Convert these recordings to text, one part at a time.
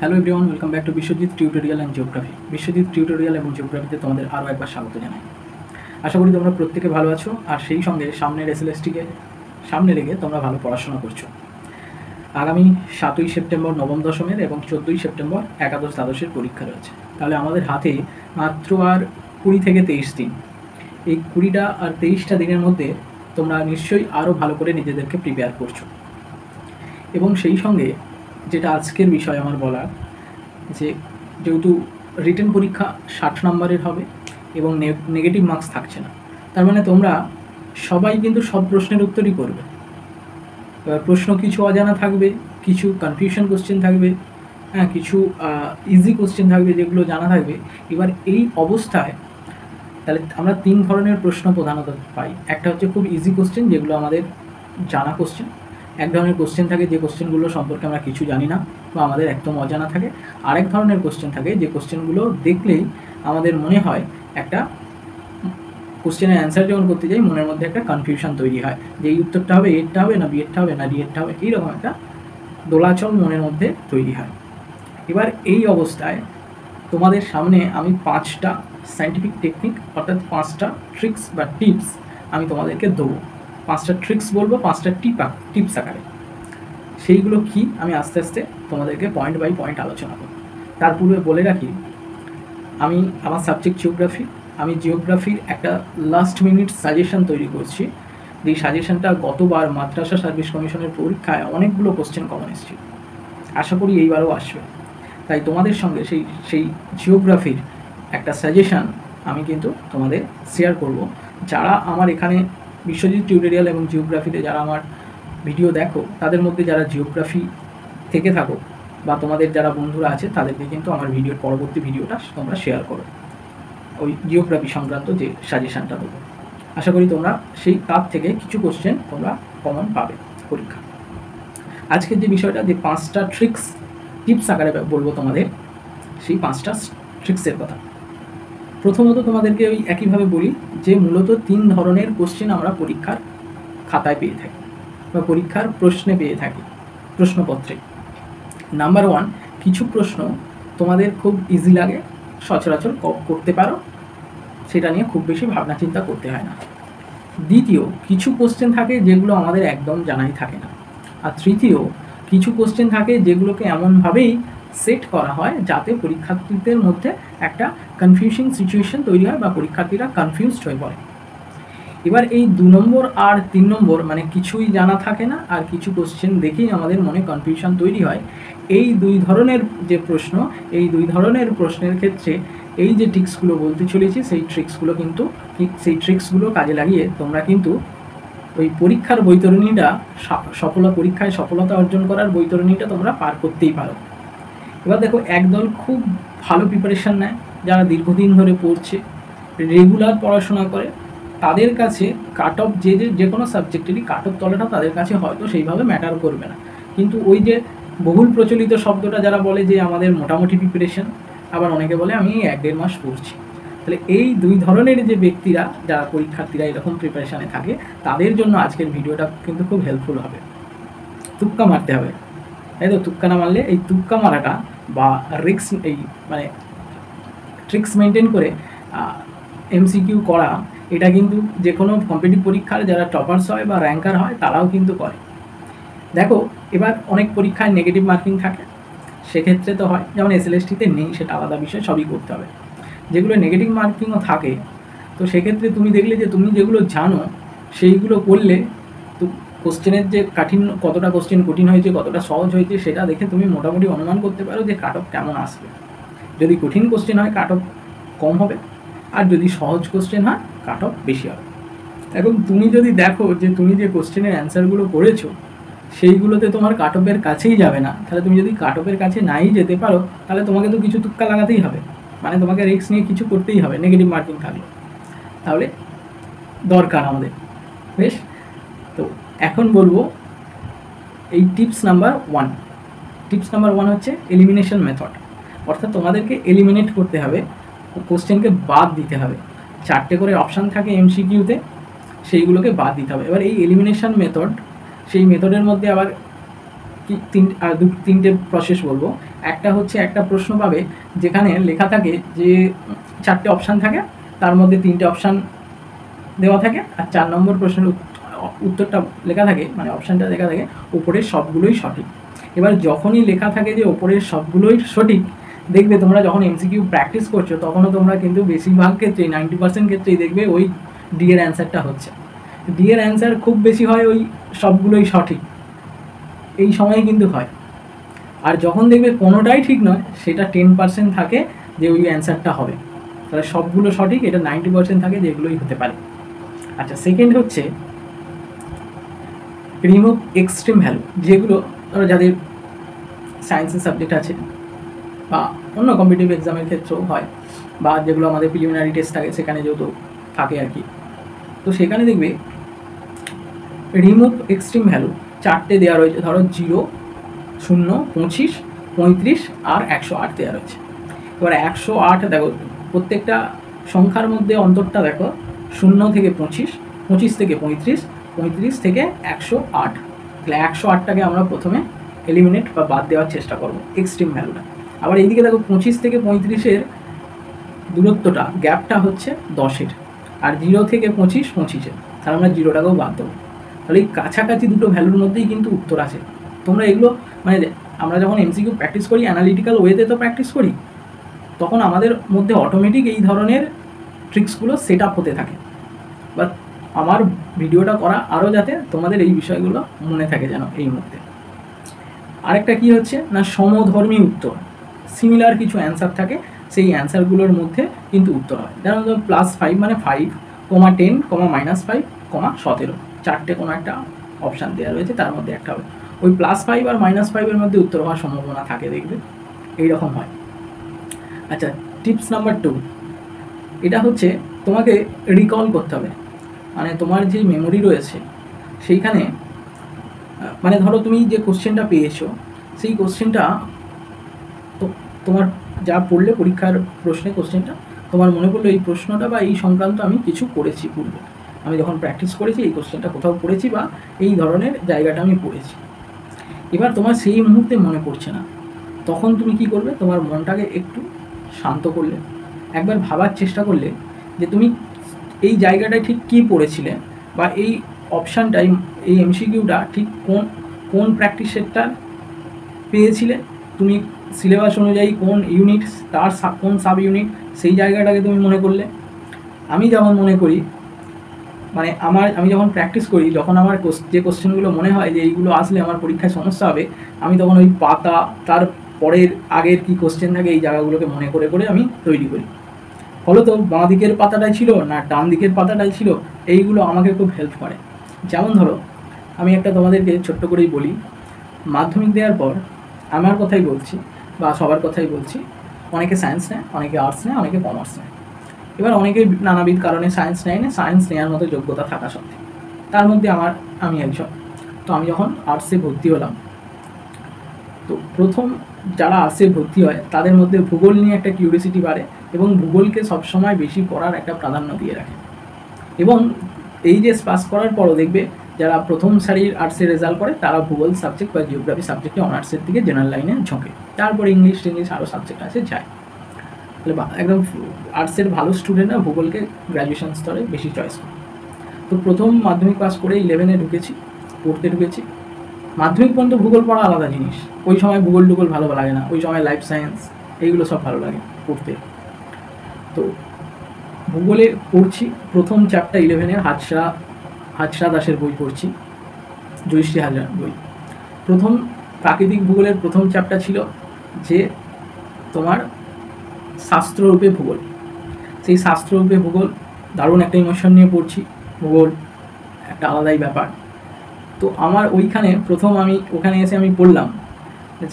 Hello everyone, welcome back to Biswajit tutorial and geography. Biswajit tutorial এবং জিওগ্রাফিতে তোমাদের আরও একবার স্বাগত জানাই। আশা করি তোমরা প্রত্যেকে ভালো আছো, আর সেই সঙ্গে সামনের এসএলএসটিকে সামনে রেখে তোমরা ভালো পড়াশোনা করছো। আগামী 7ই সেপ্টেম্বর নবম দশমের এবং 14ই সেপ্টেম্বর একাদশ দ্বাদশের পরীক্ষা রয়েছে। তাহলে আমাদের হাতে মাত্র আর 20 থেকে 23 দিন। এই 20টা আর 23টা দিনের মধ্যে তোমরা নিশ্চয়ই আরও ভালো করে নিজেদেরকে প্রিপেয়ার করছো। এবং সেই সঙ্গে যেটা আজকের বিষয় আমার বলার, যে যেহেতু রিটেন পরীক্ষা 60 নম্বরের হবে এবং নেগেটিভ মার্কস থাকছে না, তার মানে তোমরা সবাই কিন্তু সব প্রশ্নের উত্তরই করবে। এবার প্রশ্ন কিছু অজানা থাকবে, কিছু কনফিউশন কোশ্চেন থাকবে, হ্যাঁ, কিছু ইজি কোশ্চেন থাকবে যেগুলো জানা থাকবে। এবার এই অবস্থায় তাহলে আমরা 3 ধরনের প্রশ্ন প্রধানত পাই। একটা হচ্ছে খুব ইজি কোশ্চেন, যেগুলো আমাদের জানা কোশ্চেন। এক ধরনের কোশ্চেন থাকে যে কোশ্চেনগুলো সম্পর্কে আমরা কিছু জানি না বা আমাদের একদম অজানা থাকে। আরেক ধরনের কোশ্চেন থাকে যে কোশ্চেনগুলো দেখলেই আমাদের মনে হয় একটা কোশ্চেনের অ্যান্সার যখন করতে যাই মনের মধ্যে একটা কনফিউশন তৈরি হয়, যে এই উত্তরটা হবে, এরটা হবে না বিয়েরটা হবে না ডিএরটা হবে, এইরকম একটা দোলাচল মনের মধ্যে তৈরি হয়। এবার এই অবস্থায় তোমাদের সামনে আমি 5টা সায়েন্টিফিক টেকনিক, অর্থাৎ 5টা ট্রিক্স বা টিপস আমি তোমাদেরকে দেবো। 5টা ট্রিক্স বলবো, 5টা টিপস আকারে। সেইগুলো কি আমি আস্তে আস্তে তোমাদেরকে পয়েন্ট বাই পয়েন্ট আলোচনা করব। তার পূর্বে বলে রাখি, আমি আমার সাবজেক্ট জিওগ্রাফি। আমি জিওগ্রাফির একটা লাস্ট মিনিট সাজেশন তৈরি করছি। এই সাজেশনটা গতবার মাদ্রাসা সার্ভিস কমিশনের পরীক্ষায় অনেকগুলো কোশ্চেন কমন এসেছিল, আশা করি এইবারও আসবে। তাই তোমাদের সঙ্গে সেই জিওগ্রাফির একটা সাজেশান আমি কিন্তু তোমাদের শেয়ার করব। যারা আমার এখানে বিশ্বজিৎ টিউটোরিয়াল এবং জিওগ্রাফিতে যারা আমার ভিডিও দেখো, তাদের মধ্যে যারা জিওগ্রাফি থেকে থাকো বা তোমাদের যারা বন্ধুরা আছে, তাদেরকে কিন্তু আমার ভিডিওর পরবর্তী ভিডিওটা তোমরা শেয়ার করো, ওই জিওগ্রাফি সংক্রান্ত যে সাজেশানটা দেবো। আশা করি তোমরা তার থেকে কিছু কোশ্চেন তোমরা কমন পাবে পরীক্ষা। আজকের যে বিষয়টা, যে 5টা টিপস আকারে বলবো তোমাদের, সেই 5টা ট্রিক্সের কথা। প্রথমত তোমাদেরকে ওই একইভাবে বলি যে মূলত 3 ধরনের কোশ্চেন আমরা পরীক্ষার খাতায় পেয়ে থাকি বা পরীক্ষার প্রশ্নে পেয়ে থাকি, প্রশ্নপত্রে। নাম্বার 1, কিছু প্রশ্ন তোমাদের খুব ইজি লাগে, সচরাচর করতে পারো, সেটা নিয়ে খুব বেশি ভাবনা চিন্তা করতে হয় না। দ্বিতীয়, কিছু কোশ্চেন থাকে যেগুলো আমাদের একদম জানাই থাকে না। আর তৃতীয়, কিছু কোশ্চেন থাকে যেগুলোকে এমনভাবেই সেট করা হয় যাতে পরীক্ষার্থীদের মধ্যে একটা কনফিউজিং সিচুয়েশন তৈরি হয় বা পরীক্ষার্থীরা কনফিউজড হয়ে পড়ে। এবার এই 2 নম্বর আর 3 নম্বর, মানে কিছুই জানা থাকে না আর কিছু কোশ্চেন দেখেই আমাদের মনে কনফিউশন তৈরি হয়, এই 2 ধরনের যে প্রশ্ন, এই 2 ধরনের প্রশ্নের ক্ষেত্রে এই যে ট্রিক্সগুলো বলতে চলেছি, সেই ট্রিক্সগুলো কাজে লাগিয়ে তোমরা কিন্তু ওই পরীক্ষার বৈতরণীটা, পরীক্ষায় সফলতা অর্জন করার বৈতরণীটা তোমরা পার করতেই পারো। এবার দেখো, একদল খুব ভালো প্রিপারেশান নেয়, যারা দীর্ঘদিন ধরে পড়ছে, রেগুলার পড়াশোনা করে, তাদের কাছে কাট অফ যে কোনো সাবজেক্টেরই কাট অফ তলাটা তাদের কাছে হয়তো সেইভাবে ম্যাটার করবে না। কিন্তু ওই যে বহুল প্রচলিত শব্দটা যারা বলে যে আমাদের মোটামুটি প্রিপারেশান, আবার অনেকে বলে আমি 1-1.5 মাস পড়ছি। তাহলে এই 2 ধরনের যে ব্যক্তিরা, যারা পরীক্ষার্থীরা এরকম প্রিপারেশানে থাকে, তাদের জন্য আজকের ভিডিওটা কিন্তু খুব হেল্পফুল হবে। তুক্কা মারতে হবে, তাই তো? তুক্কা না মারলে, এই তুক্কা মারাটা বা ট্রিক্স মেনটেন করে এমসিকিউ করা, এটা কিন্তু যে কোনো কম্পিটিটিভ পরীক্ষার যারা টপার্স হয় বা র্যাঙ্কার হয় তারাও কিন্তু করে। দেখো, এবার অনেক পরীক্ষায় নেগেটিভ মার্কিং থাকে, সেক্ষেত্রে তো হয়, যেমন এসএলএসটিতে নেই, সেটা আলাদা বিষয়, সবই করতে হবে। যেগুলো নেগেটিভ মার্কিংও থাকে, তো সেক্ষেত্রে তুমি দেখলে যে তুমি যেগুলো জানো সেইগুলো করলে তো কোশ্চেনের যে কতটা কোশ্চেন কঠিন হয়েছে, কতটা সহজ হয়েছে, সেটা দেখে তুমি মোটামুটি অনুমান করতে পারো যে কাট অফ কেমন আসবে। যদি কঠিন কোশ্চেন হয় কাট অফ কম হবে, আর যদি সহজ কোশ্চেন হয় কাট অফ বেশি হবে। এখন তুমি যদি দেখো যে তুমি যে কোশ্চেনের অ্যান্সারগুলো করেছো সেইগুলোতে তোমার কাট অফের কাছেই যাবে না, তাহলে তুমি যদি কাট অফের কাছে নাই যেতে পারো, তাহলে তোমাকে তো কিছু তুক্কা লাগাতেই হবে, মানে তোমাকে রিস্ক নিয়ে কিছু করতেই হবে নেগেটিভ মার্কিং থাকলে। তাহলে দরকার আমাদের, বেশ। তো এখন বলবো এই টিপস নাম্বার 1। টিপস নাম্বার 1 হচ্ছে এলিমিনেশন মেথড, অর্থাৎ তোমাদেরকে এলিমিনেট করতে হবে, কোশ্চেনকে বাদ দিতে হবে। 4টে করে অপশান থাকে এমসিকিউতে, সেইগুলোকে বাদ দিতে হবে। এবার এই এলিমিনেশন মেথড, সেই মেথডের মধ্যে আবার 3টে প্রসেস বলবো। একটা হচ্ছে একটা প্রশ্ন পাবে যেখানে লেখা থাকে যে 4টে অপশান থাকে, তার মধ্যে 3টে অপশান দেওয়া থাকে, আর 4 নম্বর প্রশ্নের উত্তরটা লেখা থাকে, মানে অপশানটা লেখা থাকে উপরের সবগুলোই সঠিক। এবার যখনই লেখা থাকে যে উপরের সবগুলোই সঠিক, দেখবে তোমরা যখন এমসিকিউ প্র্যাকটিস করছো তখনও তোমরা কিন্তু বেশিরভাগ ক্ষেত্রেই 90% ক্ষেত্রেই দেখবে ওই ডি এর অ্যান্সারটা হচ্ছে। ডি এর অ্যান্সার খুব বেশি হয় ওই সবগুলোই সঠিক, এই সময় কিন্তু হয়। আর যখন দেখবে কোনোটাই ঠিক নয়, সেটা 10% থাকে যে ওই অ্যান্সারটা হবে। তাহলে সবগুলো সঠিক, এটা 90% থাকে যেগুলোই হতে পারে। আচ্ছা, সেকেন্ড হচ্ছে রিমুভ এক্সট্রিম ভ্যালু, যেগুলো ধরো যাদের সায়েন্সের সাবজেক্ট আছে বা অন্য কম্পিটিটিভ এক্সামের ক্ষেত্রেও হয়, বা যেগুলো আমাদের প্রিলিমিনারি টেস্ট থাকে সেখানে যেহেতু থাকে আর কি, তো সেখানে দেখবে রিমুভ এক্সট্রিম ভ্যালু 4টে দেওয়া রয়েছে। ধরো 0, 0, 25, 35 আর 108 দেওয়া রয়েছে। এবার 108 দেখো, প্রত্যেকটা সংখ্যার মধ্যে অন্তরটা দেখো 0 থেকে 25, 25 থেকে 35, 35 থেকে 108। তাহলে 108টাকে আমরা প্রথমে এলিমিনেট বা বাদ দেওয়ার চেষ্টা করবো, এক্সট্রিম ভ্যালুটা। আবার এইদিকে দেখো 25 থেকে 35-এর দূরত্বটা, গ্যাপটা হচ্ছে 10-এর, আর 0 থেকে 25, 25-এর, তাহলে আমরা 0টাকেও বাদ দেবো। তাহলে এই কাছাকাছি দুটো ভ্যালুর মধ্যেই কিন্তু উত্তর আছে। তোমরা এগুলো মানে আমরা যখন এমসিকিউ প্র্যাকটিস করি, অ্যানালিটিক্যাল ওয়েতে তো প্র্যাকটিস করি, তখন আমাদের মধ্যে অটোমেটিক এই ধরনের ট্রিক্সগুলো সেট আপ হতে থাকে। বা আমার ভিডিওটা করা আরও যাতে তোমাদের এই বিষয়গুলো মনে থাকে যেন এই মুহূর্তে। আরেকটা কি হচ্ছে না, সমধর্মী উত্তর, সিমিলার কিছু অ্যান্সার থাকে, সেই অ্যান্সারগুলোর মধ্যে কিন্তু উত্তর হয়। যেমন +5 মানে 5, (10, -5, 17, 4টে কোনো একটা অপশান দেওয়া রয়েছে, তার মধ্যে একটা হবে। ওই +5 আর -5-এর মধ্যে উত্তর হওয়ার সম্ভাবনা থাকে, দেখবে এইরকম হয়। আচ্ছা, টিপস নাম্বার 2, এটা হচ্ছে তোমাকে রিকল করতে হবে। মানে তোমার যে মেমোরি রয়েছে সেইখানে, মানে ধরো তুমি যে কোশ্চেনটা পেয়েছো, সেই কোশ্চেনটা তো তোমার যা পড়লে পরীক্ষার প্রশ্নে কোশ্চেনটা তোমার মনে পড়লো এই প্রশ্নটা বা এই সংক্রান্ত আমি কিছু করেছি পূর্বে, আমি যখন প্র্যাকটিস করেছি এই কোশ্চেনটা কোথাও পড়েছি বা এই ধরনের জায়গাটা আমি পড়েছি। এবার তোমার সেই মুহূর্তে মনে পড়ছে না, তখন তুমি কি করবে, তোমার মনটাকে একটু শান্ত করলে, একবার ভাবার চেষ্টা করলে যে তুমি এই জায়গাটায় ঠিক কী পড়েছিলে, বা এই অপশানটাই, এই এমসিকিউটা ঠিক কোন প্র্যাকটিস সেটটা পেয়েছিলে, তুমি সিলেবাস অনুযায়ী কোন ইউনিট, তার কোন সাব ইউনিট, সেই জায়গাটাকে তুমি মনে করলে। আমি যেমন মনে করি, মানে আমি যখন প্র্যাকটিস করি, যখন আমার যে কোশ্চেনগুলো মনে হয় যে এইগুলো আসলে আমার পরীক্ষায় সমস্যা হবে, আমি তখন ওই পাতা, তার পরের আগের কি কোশ্চেন থাকে, এই জায়গাগুলোকে মনে করে করে আমি তৈরি করি। ফলত বাঁ দিকের পাতাটাই ছিল না ডান দিকের পাতাটাই ছিল, এইগুলো আমাকে খুব হেল্প করে। যেমন ধরো, আমি একটা তোমাদেরকে ছোট্ট করেই বলি, মাধ্যমিক দেওয়ার পর আমার কথাই বলছি বা সবার কথাই বলছি, অনেকে সায়েন্স নেয়, অনেকে আর্টস নেয়, অনেকে কমার্স নেয়। এবার অনেকে নানাবিধ কারণে সায়েন্স নেয় না, সায়েন্স নেওয়ার মতো যোগ্যতা থাকা সত্ত্বেও, তার মধ্যে আমি একজন। তো আমি যখন আর্টসে ভর্তি হলাম, তো প্রথম যারা আর্টসে ভর্তি হয় তাদের মধ্যে ভূগোল নিয়ে একটা কিউরিয়াসিটি বাড়ে, এবং ভূগোলকে সবসময় বেশি পড়ার একটা প্রাধান্য দিয়ে রাখে। এবং এইচএস পাস করার পরও দেখবে যারা প্রথম সারির আর্টসের রেজাল্ট করে, তারা ভূগোল সাবজেক্ট বা জিওগ্রাফি সাবজেক্টে অনার্সের দিকে জেনারেল লাইনে ঝোঁকে, তারপর ইংলিশ আরও সাবজেক্ট আছে যায়। তাহলে একদম আর্টসের ভালো স্টুডেন্টরা ভূগোলকে গ্র্যাজুয়েশন স্তরে বেশি চয়েস করে। তো প্রথম মাধ্যমিক পাস করে 11-এ পড়তে ঢুকেছি। মাধ্যমিক পর্যন্ত ভূগোল পড়া আলাদা জিনিস, ওই সময় ভূগোল ভালো লাগে না, ওই সময় লাইফ সায়েন্স এইগুলো সব ভালো লাগে পড়তে। তো ভূগোলে পড়ছি, প্রথম চ্যাপ্টার 11-এর হাজরা দাসের বই পড়ছি, জয়শ্রী হাজরার বই। প্রথম প্রাকৃতিক ভূগোলের প্রথম চ্যাপ্টার ছিল যে তোমার শাস্ত্ররূপে ভূগোল। সেই শাস্ত্ররূপে ভূগোল দারুণ একটা ইমোশন নিয়ে পড়ছি, ভূগোল একটা আলাদাই ব্যাপার। তো আমার ওইখানে প্রথম ওখানে এসে আমি পড়লাম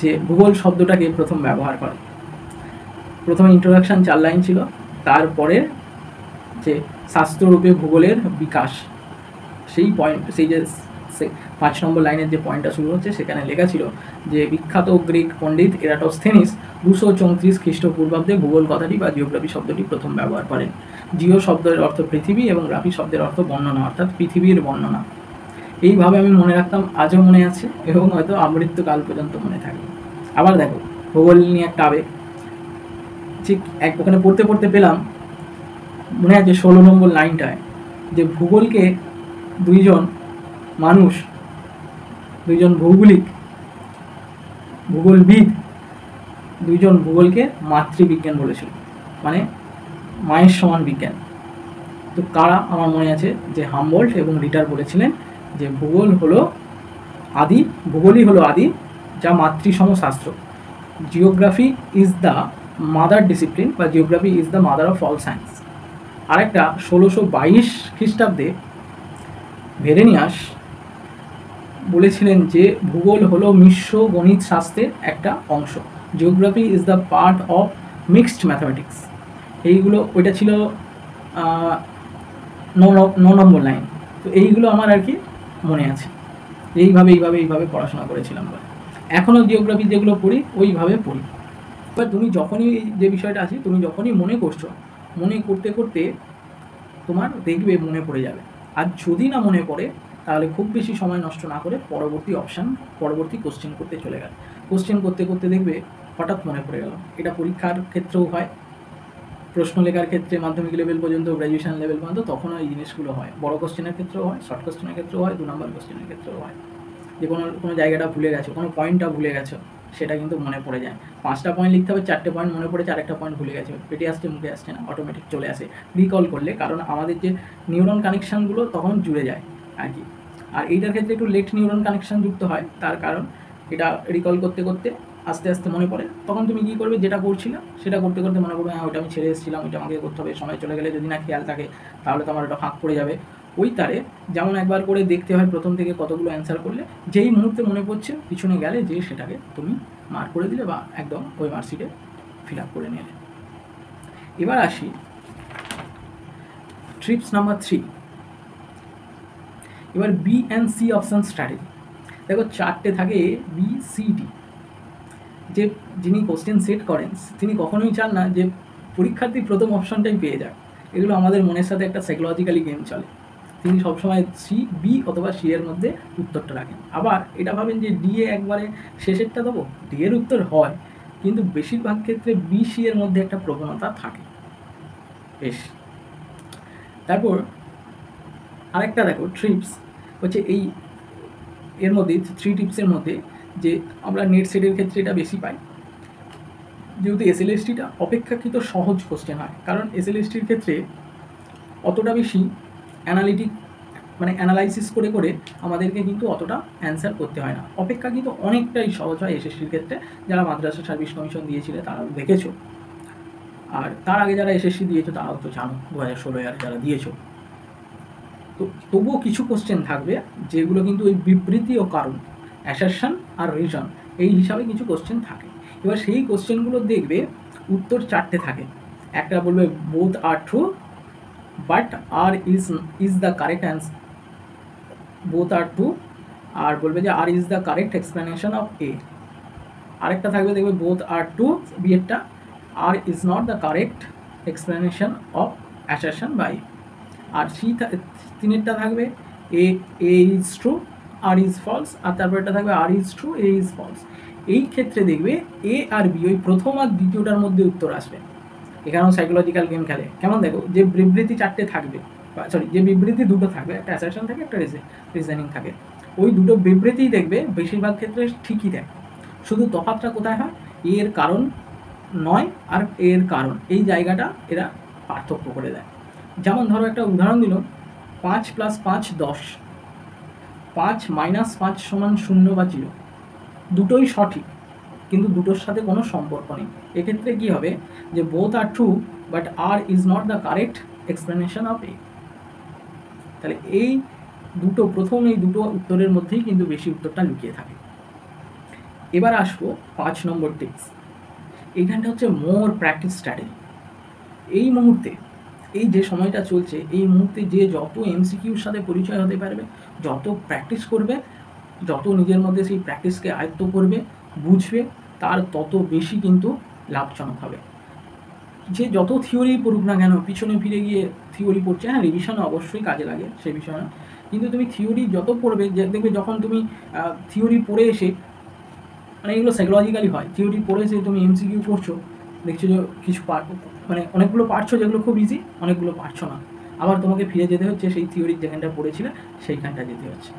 যে ভূগোল শব্দটাকে প্রথম ব্যবহার করে। প্রথম ইন্ট্রোডাকশান 4 লাইন ছিল, তারপরে যে শাস্ত্ররূপে ভূগোলের বিকাশ, সেই পয়েন্ট, সেই যে 5 নম্বর লাইনের যে পয়েন্টটা শুরু হচ্ছে, সেখানে লেখা ছিল যে বিখ্যাত গ্রিক পণ্ডিত এরাটোস্থেনিস 234 খ্রিস্টপূর্বাব্দে ভূগোল কথাটি বা জিওগ্রাফি শব্দটি প্রথম ব্যবহার করেন। জিও শব্দের অর্থ পৃথিবী এবং গ্রাফি শব্দের অর্থ বর্ণনা, অর্থাৎ পৃথিবীর বর্ণনা। এইভাবে আমি মনে রাখতাম, আজও মনে আছে এবং হয়তো আমৃত্যুকাল পর্যন্ত মনে থাকবে। আবার দেখো, ভূগোল নিয়ে একটা আবেগ। ঠিক ওখানে পড়তে পড়তে পেলাম, মনে আছে 16 নম্বর লাইনটায়, যে ভূগোলকে দুইজন মানুষ, দুইজন ভূগোলবিদ, দুইজন ভূগোলকে মাতৃবিজ্ঞান বলেছিল, মানে মায়ের সমান বিজ্ঞান। তো কারা? আমার মনে আছে যে হামবোল্ট এবং রিটার বলেছিলেন যে ভূগোলই হলো আদি, যা মাতৃসম শাস্ত্র। Geography is the mother discipline, বা geography is the mother of all science. আরেকটা 1622 খ্রিস্টাব্দে ভেরেনিয়াস বলেছিলেন যে ভূগোল হলো মিশ্র গণিত শাস্ত্রের একটা অংশ। Geography is the part of mixed mathematics. এইগুলো, ওইটা ছিল 9 নম্বর লাইন। তো এইগুলো আমার আর কি মনে আছে, এইভাবে পড়াশোনা করেছিলাম। এখনও জিওগ্রাফি যেগুলো পড়ি ওইভাবে পড়ি। এবার তুমি যখনই যে বিষয়টা আছে, তুমি যখনই মনে করছো, মনে করতে করতে তোমার দেখবে মনে পড়ে যাবে। আর যদি না মনে পড়ে, তাহলে খুব বেশি সময় নষ্ট না করে পরবর্তী কোশ্চেন করতে চলে গেল। কোশ্চেন করতে করতে দেখবে হঠাৎ মনে পড়ে গেল। এটা পরীক্ষার ক্ষেত্রেও হয়, প্রশ্ন লেখার ক্ষেত্রে মাধ্যমিক লেভেল পর্যন্ত, গ্র্যাজুয়েশন লেভেল পর্যন্ত, তখনও এই জিনিসগুলো হয়। বড় কোশ্চেনের ক্ষেত্রেও হয়, শর্ট কোশ্চেনের ক্ষেত্রেও হয়, 2 নম্বর কোশ্চেনের ক্ষেত্রেও হয়। যে কোনো জায়গাটা ভুলে গেছো, কোনো পয়েন্টটা ভুলে গেছো, সেটা কিন্তু মনে পড়ে যায়। 5টা পয়েন্ট লিখতে হবে, 4টে পয়েন্ট মনে পড়েছে, আরেকটা পয়েন্ট ভুলে গেছে, পেটে আসছে মুখে আসছে না, অটোমেটিক চলে আসে রিকল করলে, কারণ আমাদের যে নিউরন কানেকশানগুলো তখন জুড়ে যায় আর কি। আর এইটার ক্ষেত্রে একটু লেট নিউরন কানেকশান যুক্ত হয়, তার কারণ এটা রিকল করতে করতে আস্তে আস্তে মনে পড়ে। তখন তুমি কী করবে, যেটা করছিলে সেটা করতে করতে মনে করবে, হ্যাঁ ওটা আমি ছেড়ে এসেছিলাম, ওইটা আমাকে করতে হবে। সময় চলে গেলে যদি না খেয়াল থাকে, তাহলে তোমার ওটা ফাঁক পড়ে যাবে। ওই তারে যেমন একবার করে দেখতে হয় প্রথম থেকে কতগুলো অ্যান্সার করলে, যেই মুহূর্তে মনে পড়ছে পিছনে গেলে যে সেটাকে তুমি মার্ক করে দিলে, বা একদম ওই মার্কশিটে ফিল আপ করে নিলে। এবার আসি ট্রিপস নাম্বার 3। এবার B and C option strategy. দেখো 4টে থাকে BCD। যিনি কোশ্চেন সেট করেন তিনি কখনোই চান না যে পরীক্ষার্থী প্রথম অপশানটাই পেয়ে যাক। এগুলো আমাদের মনের সাথে একটা সাইকোলজিক্যালি গেম চলে। তিনি সবসময় বি অথবা সি এর মধ্যে উত্তরটা রাখেন। আবার এটা ভাবেন যে ডি এ একবারে শেষেরটা দেবো, ডি এর উত্তর হয়, কিন্তু বেশিরভাগ ক্ষেত্রে BC এর মধ্যে একটা প্রবণতা থাকে। বেশ, তারপর আরেকটা দেখো ট্রিপস হচ্ছে এর মধ্যে 3 টিপসের মধ্যে, যে আমরা নেট সেটের ক্ষেত্রে এটা বেশি পাই, যেহেতু SLSTটা অপেক্ষাকৃত সহজ কোশ্চেন হয়। কারণ SLSTর ক্ষেত্রে অতটা বেশি অ্যানালাইসিস করে আমাদেরকে কিন্তু অতটা অ্যান্সার করতে হয় না। অপেক্ষাকৃত অনেকটাই সহজ হয় SSCর ক্ষেত্রে। যারা মাদ্রাসা সার্ভিস কমিশন দিয়েছিলে তারা দেখেছো, আর তার আগে যারা SSC দিয়েছো তারাও তো জানো, 2016 যারা দিয়েছো। তো তবুও কিছু কোশ্চেন থাকবে যেগুলো কিন্তু ওই বিবৃতি ও কারণ, অ্যাসারশন আর রিজন, এই হিসাবে কিছু কোশ্চেন থাকে। এবার সেই কোশ্চেনগুলো দেখবে উত্তর 4টে থাকে। একটা বলবে both R true but R is the correct answer, both R true, আর বলবে যে R is the correct explanation of A. আরেকটা থাকবে দেখবে বোথ আর ট্রু, বি এরটা, R is not the correct explanation of assertion বাই। আর তিনেরটা থাকবে A is true, R is false, আর তারপরটা থাকবে R is true, A is false. এই ক্ষেত্রে দেখবে এ আর বি ওই প্রথম আর দ্বিতীয়টার মধ্যে উত্তর আসবে। এখানেও সাইকোলজিক্যাল গেম খেলে। কেমন দেখো, যে বিবৃতি 4টে থাকবে, যে বিবৃতি 2টো থাকবে, একটা অ্যাসারশন থাকে, একটা রিজনিং থাকে, ওই দুটো বিবৃতিই দেখবে বেশিরভাগ ক্ষেত্রে ঠিকই দেয়। শুধু তফাৎটা কোথায় হয়, এর কারণ নয় আর এর কারণ, এই জায়গাটা এরা পার্থক্য করে দেয়। যেমন ধরো একটা উদাহরণ দিল, 5 + 5 10, 5 - 5 = 0 বা 0, দুটোই সঠিক, কিন্তু দুটোর সাথে কোনো সম্পর্ক নেই। এক্ষেত্রে কী হবে, যে both R true but R is not the correct explanation of A. তাহলে এই দুটো উত্তরের মধ্যেই কিন্তু বেশি উত্তরটা লুকিয়ে থাকে। এবার আসবো 5 নম্বর টিপস। এইখানটা হচ্ছে মোর প্র্যাকটিস স্ট্র্যাটেজি। এই মুহূর্তে, এই যে সময়টা চলছে, এই মুহূর্তে যে যত MCQর সাথে পরিচয় হতে পারবে, যত প্র্যাকটিস করবে, যত নিজের মধ্যে সেই প্র্যাকটিসকে আয়ত্ত করবে, বুঝবে, তার তত বেশি কিন্তু লাভজনক হবে। যে যত থিওরি পড়ুক না কেন, পিছনে ফিরে গিয়ে থিওরি পড়ছে, হ্যাঁ রিভিশন অবশ্যই কাজে লাগে, সে বিষয় না, কিন্তু তুমি থিওরি যত পড়বে, দেখবে যখন তুমি থিওরি পড়ে এসে মানে এগুলো সাইকোলজিক্যালি হয়। থিওরি পড়েছে তুমি এমসিকিউ করছো, দেখছো যে কিছু মানে অনেকগুলো পারছো যেগুলো খুব ইজি, অনেকগুলো পারছো না, আবার তোমাকে ফিরে যেতে হচ্ছে সেই থিওরির যেখানটা পড়েছিলে সেইখানটা যেতে হচ্ছে।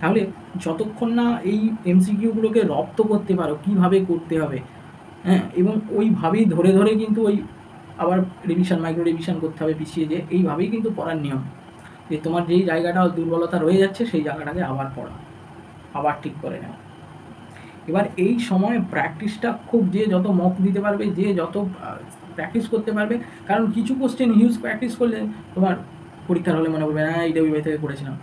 তাহলে যতক্ষণ না এই এমসিকিউগুলোকে রপ্ত করতে পারো কীভাবে করতে হবে, হ্যাঁ, এবং ওইভাবেই ধরে ধরে কিন্তু ওই আবার রিভিশন, মাইক্রো রিভিশন করতে হবে পিছিয়ে, যে এইভাবেই কিন্তু পড়ার নিয়ম, যে তোমার যেই জায়গাটা দুর্বলতা রয়ে যাচ্ছে সেই জায়গাটাকে আবার পড়া, আবার ঠিক করে নেওয়া। এবার এই সময় প্র্যাকটিসটা খুব, যে যত মক দিতে পারবে, যে যত প্র্যাকটিস করতে পারবে, কারণ কিছু কোশ্চেন হিউজ প্র্যাকটিস করলে তোমার পরীক্ষার হলে মনে করবে না এইটা ওই বই থেকে করেছিলাম,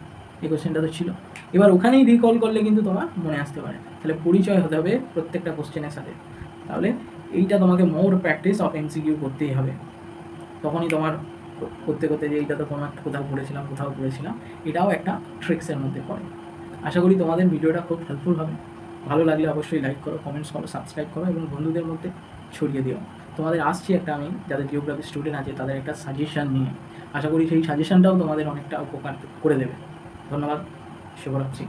এই কোশ্চেনটা তো ছিল, এবার ওখানেই রিকল করলে কিন্তু তোমার মনে আসতে পারে। তাহলে পরিচয় হতে হবে প্রত্যেকটা কোশ্চেনের সাথে। তাহলে এইটা তোমাকে মোর প্র্যাকটিস অফ এমসিকিউ করতেই হবে, তখনই তোমার করতে করতে যে এইটা তো কোনো একটা কোথাও পড়েছিলাম, এটাও একটা ট্রিক্সের মধ্যে পড়ে। আশা করি তোমাদের ভিডিওটা খুব হেল্পফুল হবে। ভালো লাগলে অবশ্যই লাইক করো, কমেন্টস করো, সাবস্ক্রাইব করো এবং বন্ধুদের মধ্যে ছড়িয়ে দিও। তোমাদের আসছি একটা, আমি যাদের জিওগ্রাফি স্টুডেন্ট আছে তাদের একটা সাজেশান নিয়ে, আশা করি সেই সাজেশানটাও তোমাদের অনেকটা উপকার করে দেবে। ধন্যবাদ, শুভরাত্রি।